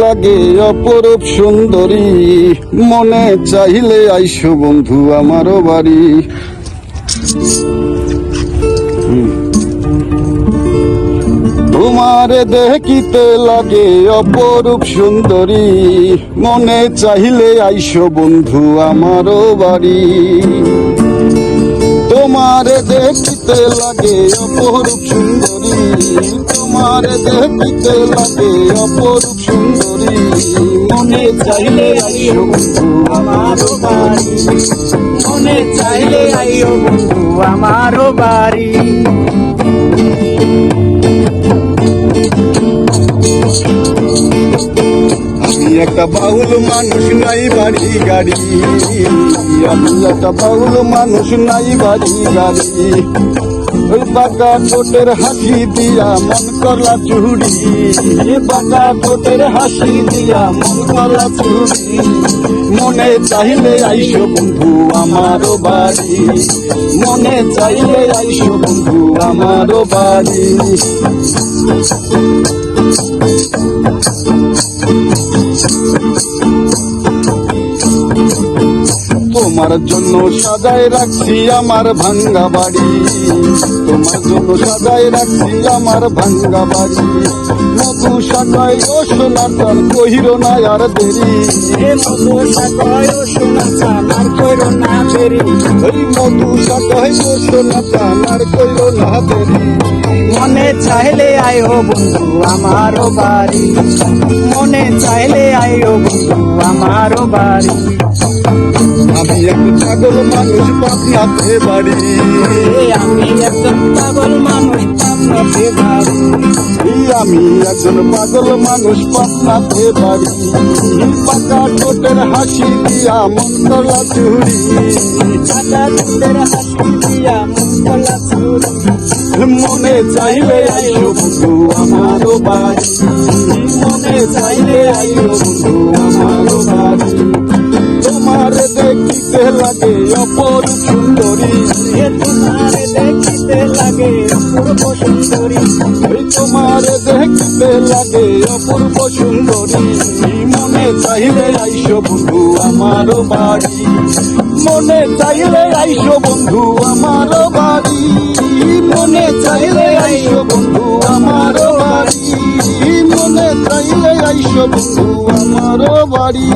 লাগে অপরূপ সুন্দরী, মনে চাইলে আইসো বন্ধু আমারও বাড়ি। তোমারে দেখিতে লাগে অপরূপ সুন্দরী, মনে চাইলে আইসো বন্ধু আমারও বাড়ি। তোমারে দেখিতে লাগে অপরূপ সুন্দরী, তোমারে দেখিতে লাগে অপরূপ সুন্দরী, মনে চাইলে আইসো বন্ধু আমারও বাড়ি। মনে চাইলে আইও বন্ধু আমারও বাড়ি। আমি একটা বাউল মানুষ, নাই বাড়ি গাড়ি। আমি একটা বাউল মানুষ, নাই বাড়ি গাড়ি। ওই বাঁকা ঠোঁটের হাসি দিয়া মন করলা চুরি, বাঁকা ঠোঁটের হাসি দিয়া মন করলা চুরি, মনে চাইলে আইসো বন্ধু আমারও বাড়ি। মনে চাইলে আইসো বন্ধু আমারও বাড়ি। তোমার জন্য সাজায় রাখছি আমার ভাঙ্গা বাড়ি, তোমার জন্য সাজায় রাখছি আমার ভাঙ্গা বাড়ি। মধু সাজায় ও সোনার চান, কহিরো না আর দেরি। মধু সাজায় ও সোনার চান, আর কইরো না দেরি। ওই মধু সাজায় ও সোনার চান, আর কইরো না দেরি। মনে চাইলে আইও বন্ধু আমারও বাড়ি। মনে চাইলে আইও বন্ধু আমারও বাড়ি। আমি এক পাগল মানুষ, পাবনাতে বাড়ি। আমি একজন পাগল মানুষ, পাবনাতে বাড়ি। আমি একজন পাগল মানুষ, পাবনাতে বাড়ি। পাকা ঠোঁটের হাসি দিয়া মন করলা চুরি, পাকা ঠোঁটের হাসি দিয়া মন করলা চুরি। মনে চাইলে আইসো বন্ধু আমারও বাড়ি। মনে চাইলে আইসো বন্ধু আমারও বাড়ি। তোমারে দেখিতে লাগে অপরূপ সুন্দরী, তোমারে দেখিতে লাগে অপূর্ব সুন্দরী। তোমারে দেখিতে লাগে অপূর্ব সুন্দরী, মনে চাইলে আইসো বন্ধু আমারও বাড়ি। মনে চাইলে আইসো বন্ধু আমারও বাড়ি। মনে চাইলে আইসো বন্ধু আমারও বাড়ি। মনে চাইলে আইসো বন্ধু আমারও বাড়ি।